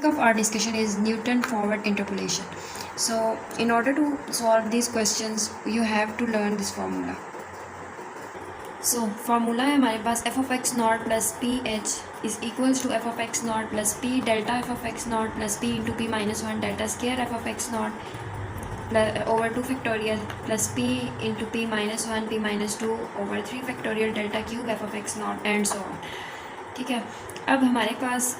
topic of our discussion is Newton forward interpolation. So in order to solve these questions you have to learn this formula. So formula है हमारे पास f of x naught plus p h is equals to f of x naught plus p delta f of x naught plus p into p minus 1 delta square f of x naught plus over 2 factorial plus p into p minus 1 p minus 2 over 3 factorial delta cube f of x naught and so on. ठीक है, अब हमारे पास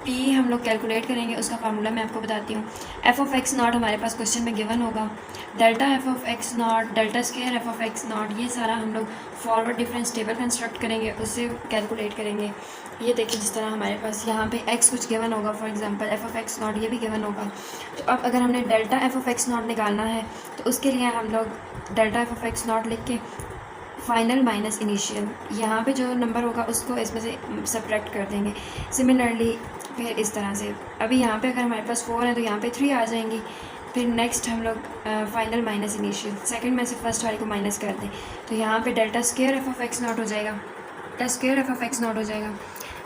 p हम लोग calculate करेंगे, उसका formula मैं आपको बताती हूँ. f ऑफ x नॉट हमारे पास क्वेश्चन में गिवन होगा, delta f of x not delta square f of x not, ये सारा हम लोग फॉरवर्ड डिफरेंस टेबल कंस्ट्रक्ट करेंगे, उससे कैलकुलेट करेंगे. ये देखिए जिस तरह हमारे पास यहाँ पे x कुछ गिवन होगा, for example f of x not ये भी गिवन होगा. तो अब अगर हमने delta f of x not निकालना है तो उसके लिए हम लोग delta f of x not लिख के फाइनल माइनस इनिशियल, यहाँ पे जो नंबर होगा उसको इसमें से सब्ट्रैक्ट कर देंगे. सिमिलरली फिर इस तरह से अभी यहाँ पे अगर हमारे पास 4 है तो यहाँ पे 3 आ जाएंगी. फिर नेक्स्ट हम लोग फाइनल माइनस इनिशियल, सेकंड में से फर्स्ट वाले को माइनस कर दें तो यहाँ पे delta square F of x nought हो जाएगा, delta square F of x nought हो जाएगा.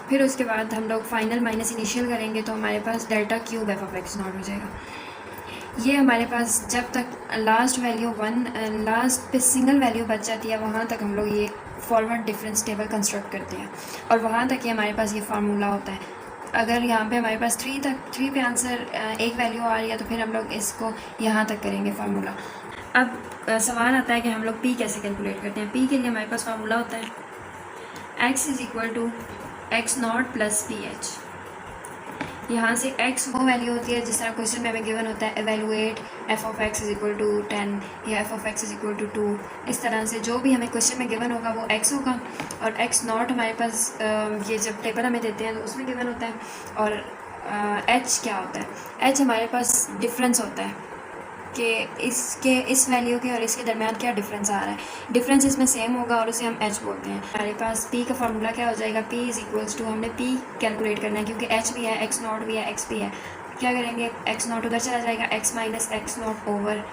फिर उसके बाद हम लोग फाइनल माइनस इनिशियल करेंगे तो हमारे पास delta cube F of x nought हो जाएगा. ये हमारे पास जब तक लास्ट वैल्यू लास्ट पे सिंगल वैल्यू बच जाती है वहाँ तक हम लोग ये फॉरवर्ड डिफरेंस टेबल कंस्ट्रक्ट करते हैं और वहाँ तक ये हमारे पास ये फार्मूला होता है. अगर यहाँ पे हमारे पास 3 पे आंसर एक वैल्यू आ रही है तो फिर हम लोग इसको यहाँ तक करेंगे फार्मूला. अब सवाल आता है कि हम लोग p कैसे कैलकुलेट करते हैं. p के लिए हमारे पास फार्मूला होता है x is equal to x not plus p h. यहाँ से x वो वैल्यू होती है जिस तरह क्वेश्चन में हमें गिवन होता है evaluate f of x is equal to 10 या f of x is equal to 2. इस तरह से जो भी हमें क्वेश्चन में गिवन होगा वो x होगा और x नॉट हमारे पास ये जब टेबल हमें देते हैं तो उसमें गिवन होता है. और h क्या होता है, h हमारे पास डिफरेंस होता है कि इस वैल्यू के और इसके दरमियान क्या डिफरेंस आ रहा है. डिफरेंस इसमें सेम होगा और उसे हम h बोलते हैं. हमारे पास p का फार्मूला क्या हो जाएगा, p इज़ इक्वल्स टू, हमने p कैलकुलेट करना है क्योंकि h भी है, x नॉट भी है, x भी है. क्या करेंगे, x नॉट उधर चला जाएगा, x minus x naught over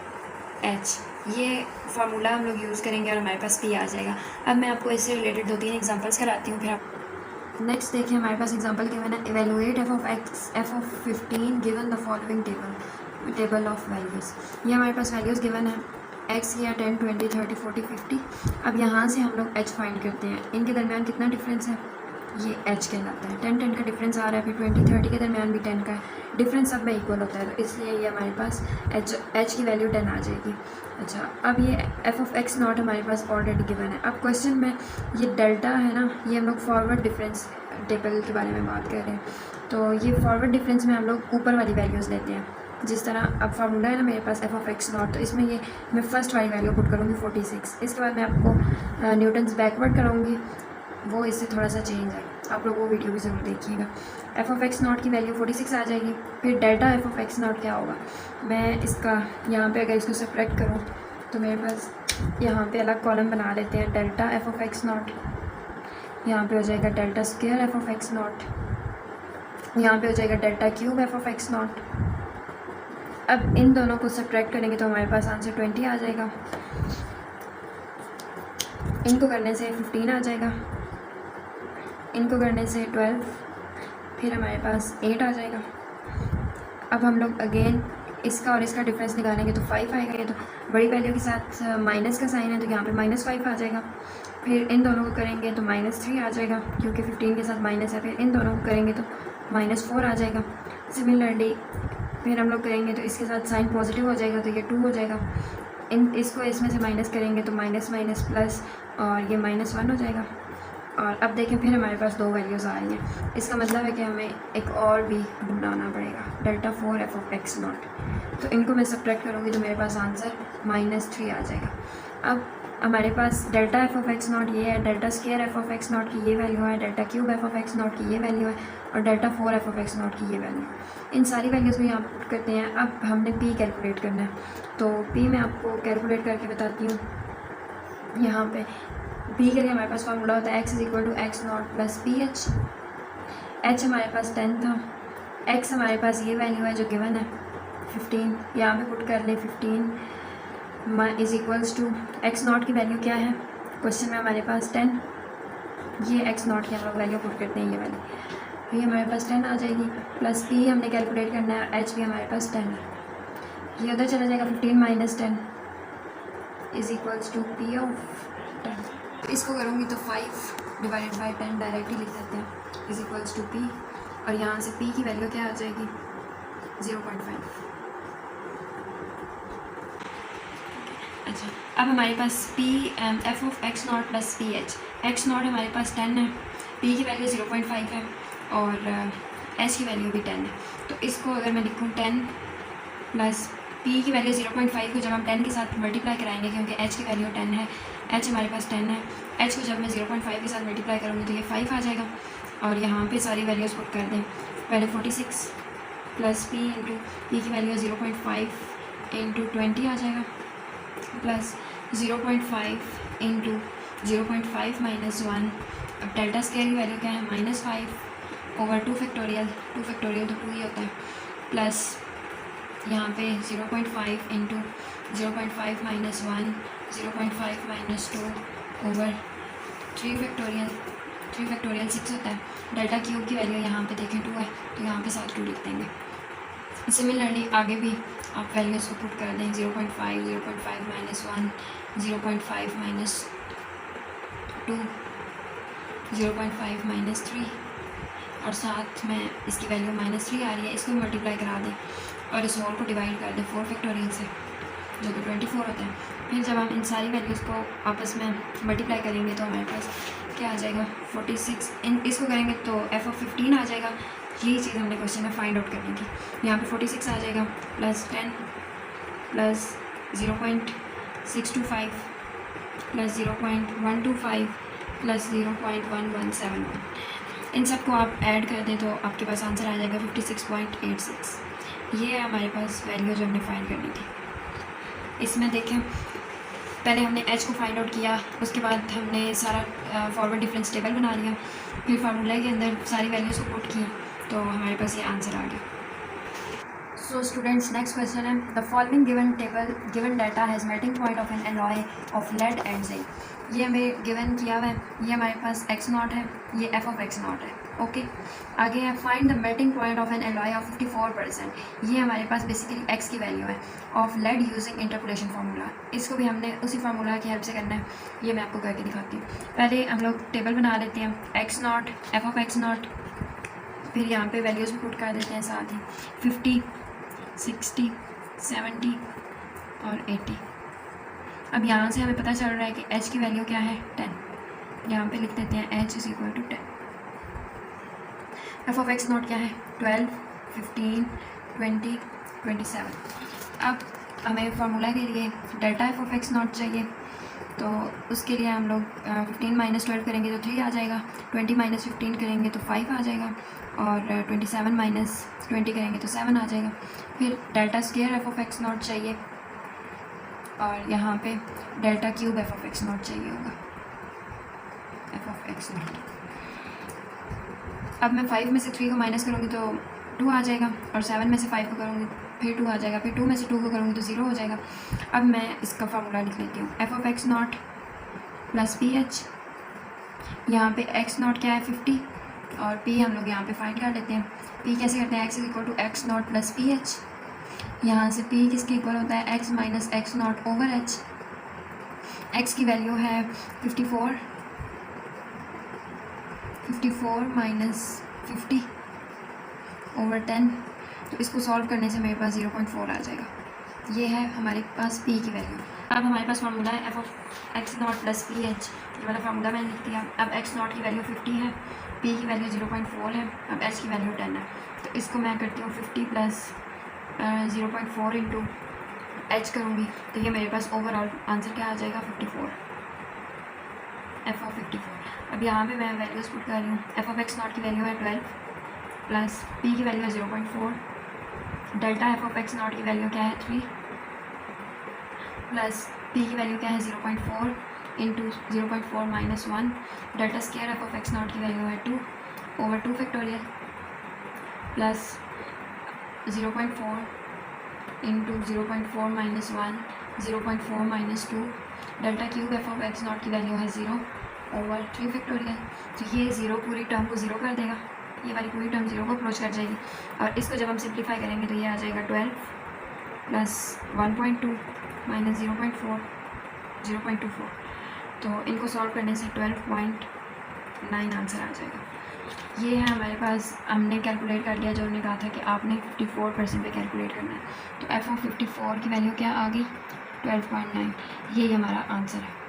h. ये फार्मूला हम लोग यूज़ करेंगे और हमारे पास p आ जाएगा. अब मैं आपको इससे रिलेटेड 2-3 एग्जाम्पल्स कराती हूँ. फिर आप नेक्स्ट देखिए हमारे पास एग्जांपल गिवन है, evaluate F of x F of 15 given the following table of values. ये हमारे पास वैल्यूज़ गिवन है x या 10 20 30 40 50. अब यहाँ से हम लोग h फाइंड करते हैं. इनके दरमियान कितना डिफरेंस है, ये h कहलाता है. 10 10 का डिफरेंस आ रहा है, फिर 20 30 के दरमियान भी 10 का है. डिफरेंस सब में इक्वल होता है तो इसलिए ये हमारे पास h की वैल्यू 10 आ जाएगी. अच्छा, अब ये f ऑफ x नॉट हमारे पास ऑलरेडी गिवन है. अब क्वेश्चन में ये डेल्टा है ना, ये हम लोग फॉरवर्ड डिफरेंस टेबल के बारे में बात कर रहे हैं. तो ये फॉरवर्ड डिफरेंस में हम लोग ऊपर वाली वैल्यूज़ लेते हैं. जिस तरह अब फार्मूला है ना मेरे पास f ऑफ x नॉट, तो इसमें ये मैं फ़र्स्ट वाली वैल्यू पुट करूँगी 46. इसके बाद मैं आपको न्यूटन्स बैकवर्ड कराऊँगी, वो इससे थोड़ा सा चेंज है, आप लोग वो वीडियो भी ज़रूर देखिएगा. f ऑफ x नॉट की वैल्यू 46 आ जाएगी. फिर delta f of x not क्या होगा, मैं इसका यहाँ पे अगर इसको सब्ट्रैक्ट करूँ तो मेरे पास यहाँ पे अलग कॉलम बना लेते हैं. Delta f of x not यहाँ पे हो जाएगा delta square f of x not, यहाँ पे हो जाएगा delta cube f of x not. अब इन दोनों को सब्ट्रैक्ट करेंगे तो हमारे पास आंसर 20 आ जाएगा. इनको करने से 15 आ जाएगा, इनको करने से 12, फिर हमारे पास 8 आ जाएगा. अब हम लोग अगेन इसका और इसका डिफरेंस निकालेंगे तो 5 आएगा. ये तो बड़ी वैल्यू के साथ माइनस का साइन है तो यहाँ पे -5 आ जाएगा. फिर इन दोनों को करेंगे तो -3 आ जाएगा क्योंकि 15 के साथ माइनस है. फिर इन दोनों को करेंगे तो -4 आ जाएगा. सिमिलरली फिर हम लोग करेंगे तो इसके साथ साइन पॉजिटिव हो जाएगा तो ये 2 हो जाएगा. इसको इसमें से माइनस करेंगे तो माइनस माइनस प्लस और ये -1 हो जाएगा. और अब देखें फिर हमारे पास 2 वैल्यूज़ आ रही हैं. इसका मतलब है कि हमें एक और भी ढूंढना पड़ेगा, delta 4 F of x not. तो इनको मैं सब्ट्रैक्ट करूँगी तो मेरे पास आंसर -3 आ जाएगा. अब हमारे पास delta F of x nought ये है, delta square F of x not की ये वैल्यू है, delta cube F of x not की ये वैल्यू है और delta 4 F of x not की ये वैल्यू. इन सारी वैल्यूज़ को यहाँ पुट करते हैं. अब हमने p कैलकुलेट करना है तो p मैं आपको कैलकुलेट करके बताती हूँ. यहाँ पे p के लिए हमारे पास फार्मूला होता है x is equal to x not plus p h. h हमारे पास 10 था, x हमारे पास ये वैल्यू है जो गिवन है 15, यहाँ पे पुट कर ले 15 is equals to x not की वैल्यू क्या है क्वेश्चन में हमारे पास 10. ये एक्स नॉट की हम लोग वैल्यू पुट करते हैं, ये वैल्यू तो ये हमारे पास 10 आ जाएगी, प्लस पी हमने कैलकुलेट करना है, एच भी हमारे पास 10 है, ये उधर चला जाएगा 15 minus 10 is equals to p of 10। इसको करूँगी तो 5 डिवाइडेड बाई 10 डायरेक्टली लिख देते हैं इज इक्वल्स टू पी, और यहाँ से पी की वैल्यू क्या आ जाएगी 0.5। अच्छा, अब हमारे पास P F of x not plus P X nought हमारे पास 10 है, पी की वैल्यू 0.5 है और एच की वैल्यू भी 10 है। तो इसको अगर मैं लिखूँ 10 प्लस पी की वैल्यू 0.5 को जब हम 10 के साथ मल्टीप्लाई कराएंगे, क्योंकि एच की वैल्यू 10 है, एच हमारे पास 10 है, एच को जब मैं 0.5 के साथ मल्टीप्लाई करूँगी तो ये 5 आ जाएगा। और यहाँ पे सारी वैल्यूज़ पुट कर दें, पहले 46 प्लस पी इंटू पी की वैल्यू 0.5 इंटू 20 आ जाएगा, प्लस 0.5 इंटू 0.5 माइनस 1। अब डेल्टा स्क्वायर की वैल्यू क्या है -5 ओवर 2 फैक्टोरियल, 2 फैक्टोरियल तो 2 ही होता है, प्लस यहाँ पे 0.5 into 0.5 minus 1, 0.5 minus 2 over 3 factorial, 3 factorial 6 होता है। डेल्टा क्यूब की वैल्यू यहाँ पे देखें 2 है, तो यहाँ पे साथ 2 लिख देंगे। सिमिलरली आगे भी आप वैल्यूज़ को पुट कर दें, 0.5, 0.5 माइनस 1, 0.5 माइनस 2, 0.5 माइनस 3, और साथ में इसकी वैल्यू -3 आ रही है, इसको मल्टीप्लाई करा दें और इस होल को डिवाइड कर दें 4 फैक्टोरियल से, जो कि 24 होता है। फिर जब हम इन सारी वैल्यूज़ को आपस में मल्टीप्लाई करेंगे तो हमारे पास क्या आ जाएगा 46, इसको करेंगे तो एफ ऑफ 15 आ जाएगा। यही चीज़ हमने क्वेश्चन में फाइंड आउट करनी थी। यहाँ पे 46 आ जाएगा, प्लस 10 प्लस 0.625 प्लस 0.125 प्लस 0.1171, इन सब को आप ऐड कर दें तो आपके पास आंसर आ जाएगा 56.86। ये है हमारे पास वैल्यू जो हमने फाइंड करनी थी। इसमें देखें, पहले हमने एच को फाइंड आउट किया, उसके बाद हमने सारा फॉरवर्ड डिफरेंस टेबल बना लिया, फिर फार्मूला के अंदर सारी वैल्यूज़ को पुट किया, तो हमारे पास ये आंसर आ गया। सो स्टूडेंट्स, नेक्स्ट क्वेश्चन है, the following given data has melting point of an alloy of lead and zinc. ये हमें गिवन किया हुआ है, ये हमारे पास एक्स नॉट है, ये एफ ऑफ एक्स नॉट है। ओके, आगे है find the melting point of an alloy of 54%। ये हमारे पास बेसिकली एक्स की वैल्यू है, of lead using interpolation formula. इसको भी हमने उसी फार्मूला की हेल्प से करना है, ये मैं आपको करके दिखाती हूँ। पहले हम लोग टेबल बना लेते हैं, x not, F of x not, फिर यहाँ पे वैल्यूज़ भी पुट कर देते हैं साथ ही, 50, 60, 70 और 80। अब यहाँ से हमें पता चल रहा है कि h की वैल्यू क्या है 10, यहाँ पे लिख देते हैं h is equal to 10। F of x naught क्या है 12, 15, 20, 27। अब हमें फार्मूला के लिए delta F of x not चाहिए, तो उसके लिए हम लोग 15 माइनस 12 करेंगे तो 3 आ जाएगा, 20 माइनस 15 करेंगे तो 5 आ जाएगा, और 27 माइनस 20 करेंगे तो 7 आ जाएगा। फिर delta square F of x not चाहिए, और यहाँ पे delta cube F of x not चाहिए होगा, एफ ऑफ एक्स नॉट। अब मैं 5 में से 3 को माइनस करूँगी तो 2 आ जाएगा, और 7 में से 5 को करूँगी फिर 2 आ जाएगा, फिर 2 में से 2 को करूँगी तो 0 हो जाएगा। अब मैं इसका फार्मूला लिख लेती हूँ, F of x not plus p h, यहाँ पे एक्स नॉट क्या है 50, और पी हम लोग यहाँ पे फाइंड कर लेते हैं। पी कैसे करते हैं, x is equal to x not plus p h, यहाँ से पी किसके इक्वल होता है x minus x naught over h. X की वैल्यू है 54 माइनस 50 ओवर 10, तो इसको सॉल्व करने से मेरे पास 0.4 आ जाएगा। ये है हमारे पास p की वैल्यू। अब हमारे पास फार्मूला है F of x not plus p H, ये वाला फार्मूला मैंने लिख दिया। अब एक्स नॉट की वैल्यू 50 है, p की वैल्यू 0.4 है, अब h की वैल्यू 10 है, तो इसको मैं करती हूँ 50 प्लस 0.4 इंटू एच करूँगी, तो ये मेरे पास ओवरऑल आंसर क्या आ जाएगा 54, एफ ऑफ 54। अब यहाँ पे मैं वैल्यूज़ पुट कर रही हूँ, एफ ऑफ एक्स नॉट की वैल्यू है 12 प्लस पी की वैल्यू है 0.4, delta F of x not की वैल्यू क्या है 3 प्लस पी की वैल्यू क्या है 0.4 into 0.4 minus 1, delta square F of x not की वैल्यू है 2 over 2 factorial plus 0.4 into 0.4 minus 1, 0.4 minus 2, delta cube F of x not की वैल्यू है 0 ओवर 3 फैक्टोरियल। तो ये 0 पूरी टर्म को 0 कर देगा, ये वाली पूरी टर्म 0 को अप्रोच कर जाएगी। और इसको जब हम सिंप्लीफाई करेंगे तो ये आ जाएगा 12 प्लस 1.2 माइनस 0.24। तो इनको सॉल्व करने से 12.9 आंसर आ जाएगा। ये है हमारे पास, हमने कैलकुलेट कर लिया जो उन्होंने कहा था कि आपने 54% पे कैलकुलेट करना है। तो f ऑफ 54 की वैल्यू क्या आ गई? 12.9। यही हमारा आंसर है।